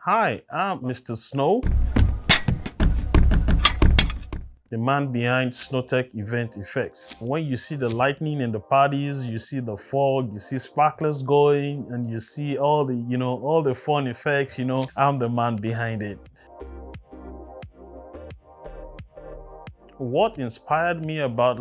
Hi, I'm Mr. Snow, the man behind Snowtec Event Effects. When you see the lightning in the parties, you see the fog, you see sparklers going, and you see all the fun effects, I'm the man behind it. What inspired me about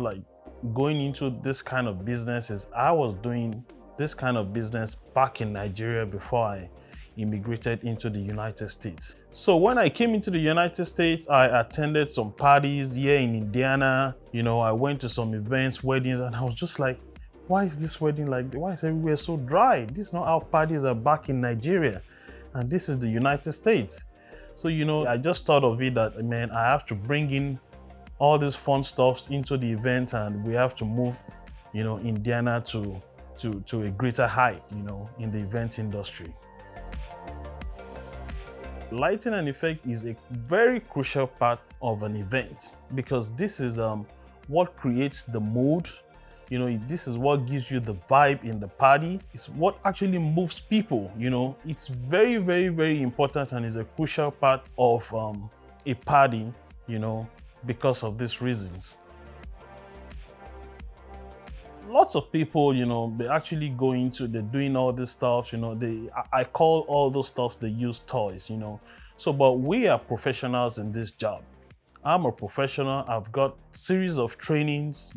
going into this kind of business is I was doing this kind of business back in Nigeria before I immigrated into the United States. So when I came into the United States, I attended some parties here in Indiana. I went to some events, weddings, and I was just like, why is this wedding like, why is everywhere so dry? This is not how parties are back in Nigeria. And this is the United States. So, I just thought of it that, man, I have to bring in all these fun stuffs into the event, and we have to move, Indiana to a greater height, in the event industry. Lighting and effect is a very crucial part of an event because this is what creates the mood. This is what gives you the vibe in the party. It's what actually moves people. It's very, very, very important and is a crucial part of a party, because of these reasons. Lots of people, they actually they're doing all this stuff, I call all those stuff, they use toys, So, but we are professionals in this job. I'm a professional. I've got series of trainings,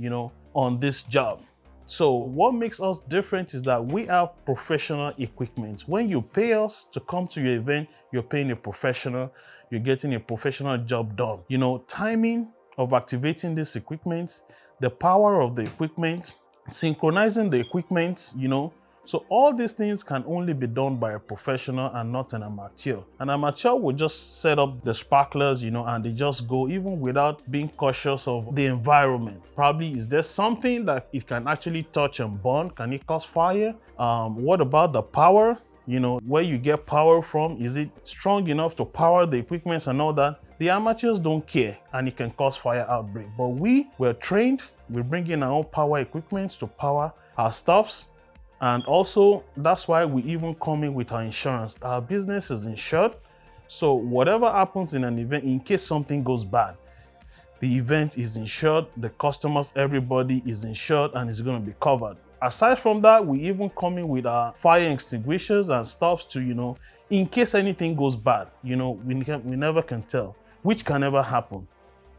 on this job. So what makes us different is that we have professional equipment. When you pay us to come to your event, you're paying a professional, you're getting a professional job done. Timing of activating this equipment, the power of the equipment, synchronizing the equipment, So all these things can only be done by a professional and not an amateur. An amateur will just set up the sparklers, and they just go even without being cautious of the environment. Probably, is there something that it can actually touch and burn? Can it cause fire? What about the power? Where you get power from, is it strong enough to power the equipment and all that? The amateurs don't care, and it can cause fire outbreak. But we're trained, we bring in our own power equipment to power our stuffs. And also, that's why we even come in with our insurance. Our business is insured. So whatever happens in an event, in case something goes bad, the event is insured, the customers, everybody is insured and is going to be covered. Aside from that, we even come in with our fire extinguishers and stuff to, in case anything goes bad, we never can tell, which can never happen,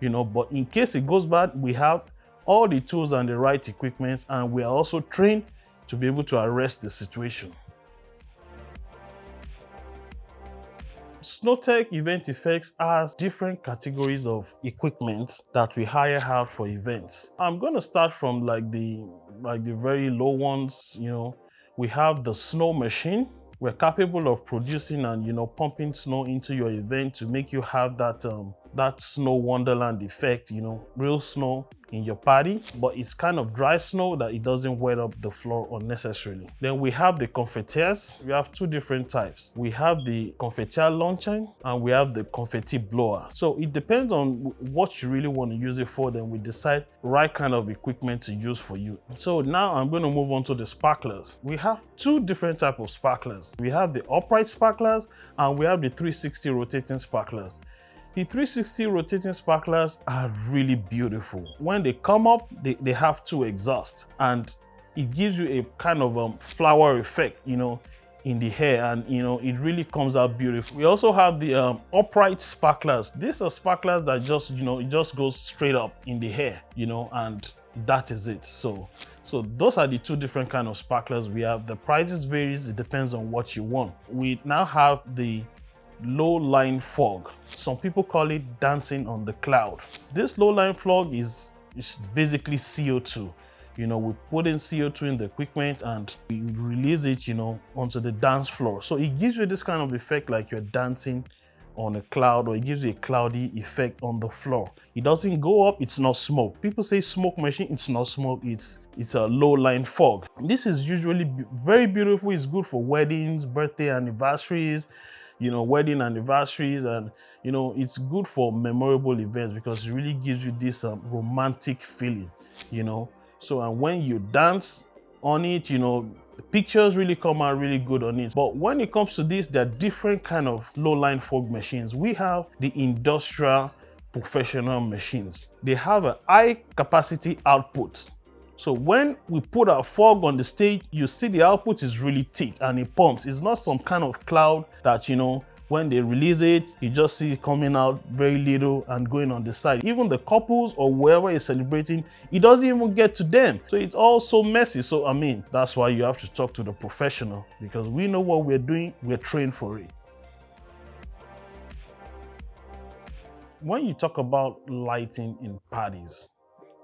but in case it goes bad, we have all the tools and the right equipment, and we are also trained to be able to arrest the situation. Snowtec Event Effects has different categories of equipment that we hire out for events. I'm going to start from the very low ones. We have the snow machine. We're capable of producing and pumping snow into your event to make you have that snow wonderland effect, real snow in your party, but it's kind of dry snow that it doesn't wet up the floor unnecessarily. Then we have the confettiers. We have two different types. We have the confettier launcher and we have the confetti blower. So it depends on what you really want to use it for, then we decide right kind of equipment to use for you. So now I'm going to move on to the sparklers. We have two different types of sparklers. We have the upright sparklers and we have the 360 rotating sparklers. The 360 rotating sparklers are really beautiful. When they come up, they have two exhausts, and it gives you a kind of flower effect, in the hair, and it really comes out beautiful. We also have the upright sparklers. These are sparklers that just, it just goes straight up in the hair, and that is it. So those are the two different kind of sparklers we have. The prices varies, it depends on what you want. We now have the low-lying fog. Some people call it dancing on the cloud. This low-lying fog is basically CO2. We put in CO2 in the equipment and we release it, onto the dance floor. So it gives you this kind of effect like you're dancing on a cloud, or it gives you a cloudy effect on the floor. It doesn't go up, it's not smoke. People say smoke machine, it's not smoke, it's a low-lying fog. This is usually very beautiful. It's good for weddings, birthday anniversaries, wedding anniversaries, and it's good for memorable events because it really gives you this romantic feeling, So, and when you dance on it, The pictures really come out really good on it. But when it comes to this, there are different kind of low-lying fog machines. We have the industrial professional machines. They have a high capacity output. So when we put our fog on the stage, you see the output is really thick and it pumps. It's not some kind of cloud that, when they release it, you just see it coming out very little and going on the side. Even the couples or whoever is celebrating, it doesn't even get to them. So it's all so messy. So that's why you have to talk to the professional, because we know what we're doing, we're trained for it. When you talk about lighting in parties,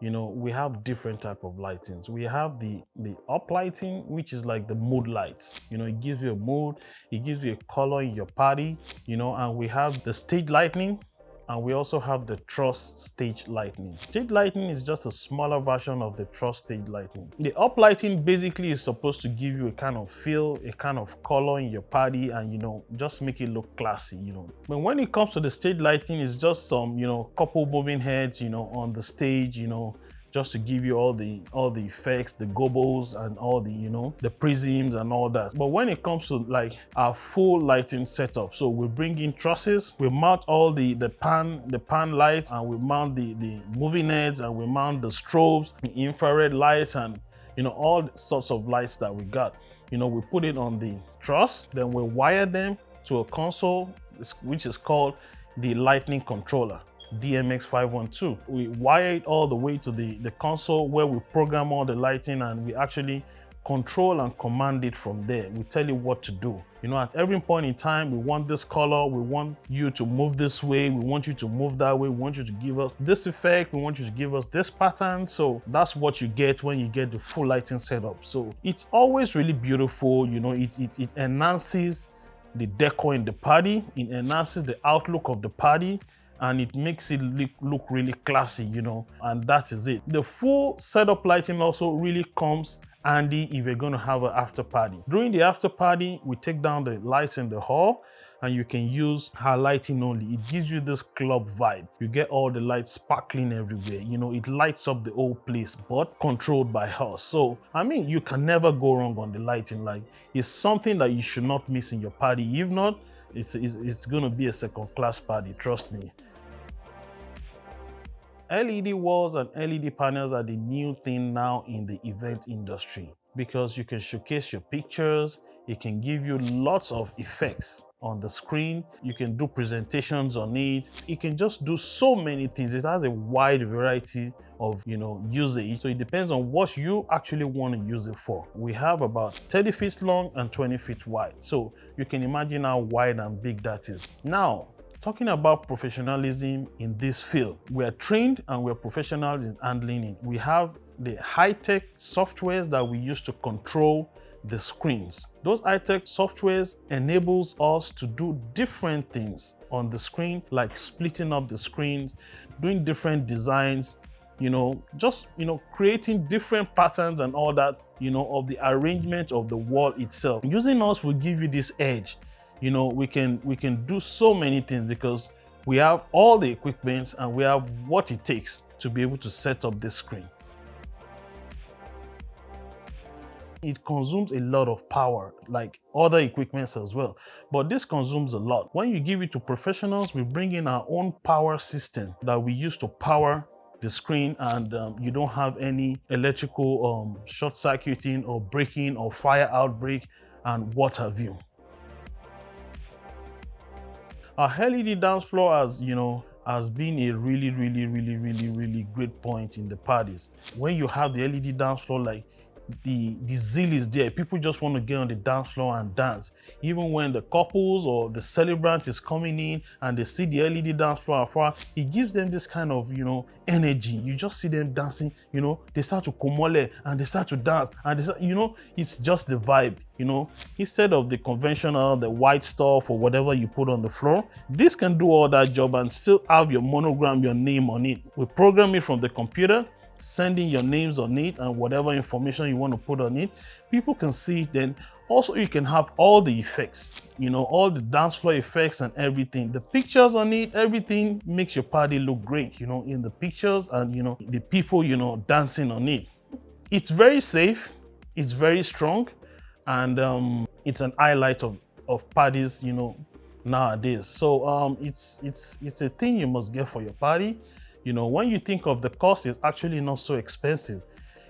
we have different type of lightings. We have the up lighting, which is like the mood lights. It gives you a mood, it gives you a color in your party, and we have the stage lighting, and we also have the truss stage lighting. Stage lighting is just a smaller version of the truss stage lighting. The up lighting basically is supposed to give you a kind of feel, a kind of color in your party, and just make it look classy. But when it comes to the stage lighting, it's just some couple moving heads on the stage, just to give you all the effects, the gobos and all the prisms and all that. But when it comes to like our full lighting setup, so we bring in trusses, we mount all the pan lights, and we mount the moving heads, and we mount the strobes, the infrared lights, and all sorts of lights that we got. We put it on the truss, then we wire them to a console, which is called the lightning controller. DMX512. We wire it all the way to the console, where we program all the lighting, and we actually control and command it from there. We tell you what to do. At every point in time, we want this color, we want you to move this way, we want you to move that way, we want you to give us this effect, we want you to give us this pattern. So that's what you get when you get the full lighting setup. So it's always really beautiful. It enhances the decor in the party, it enhances the outlook of the party, and it makes it look really classy, and that is it. The full setup lighting also really comes handy if you're going to have an after party. During the after party, we take down the lights in the hall, and you can use our lighting only. It gives you this club vibe. You get all the lights sparkling everywhere. It lights up the whole place, but controlled by us. So you can never go wrong on the lighting. Like, it's something that you should not miss in your party. If not, it's going to be a second-class party, trust me. LED walls and LED panels are the new thing now in the event industry, because you can showcase your pictures, it can give you lots of effects on the screen, you can do presentations on it, it can just do so many things. It has a wide variety of usage, so it depends on what you actually want to use it for. We have about 30 feet long and 20 feet wide, so you can imagine how wide and big that is. Now, talking about professionalism in this field, we are trained and we're professionals in handling it. We have the high-tech softwares that we use to control the screens. Those high-tech softwares enables us to do different things on the screen, like splitting up the screens, doing different designs, creating different patterns and all that, of the arrangement of the wall itself. Using us will give you this edge. We can do so many things because we have all the equipment and we have what it takes to be able to set up this screen. It consumes a lot of power, like other equipments as well, but this consumes a lot. When you give it to professionals, we bring in our own power system that we use to power the screen, and you don't have any electrical short-circuiting or breaking or fire outbreak and what have you. Our LED dance floor has been a really great point in the parties. When you have the LED dance floor, like the zeal is there. People just want to get on the dance floor and dance. Even when the couples or the celebrant is coming in and they see the LED dance floor afar, it gives them this kind of, energy. You just see them dancing, they start to komole and they start to dance and they start, it's just the vibe, Instead of the conventional, the white stuff or whatever you put on the floor, this can do all that job and still have your monogram, your name on it. We program it from the computer, sending your names on it and whatever information you want to put on it. People can see it. Then also you can have all the effects, all the dance floor effects and everything. The pictures on it, everything makes your party look great, in the pictures and, the people, dancing on it. It's very safe, it's very strong, and it's an highlight of parties, you know, nowadays. So it's a thing you must get for your party. You know, when you think of the cost, it's actually not so expensive.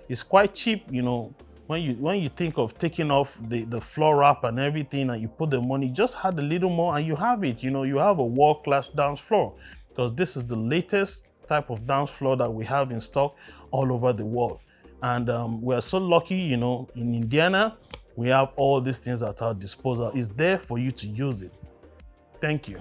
It's quite cheap, you know. When you think of taking off the floor wrap and everything, and you put the money, just add a little more and you have it. You know, you have a world-class dance floor, because this is the latest type of dance floor that we have in stock all over the world. And we're so lucky, you know, in Indiana, we have all these things at our disposal. It's there for you to use it. Thank you.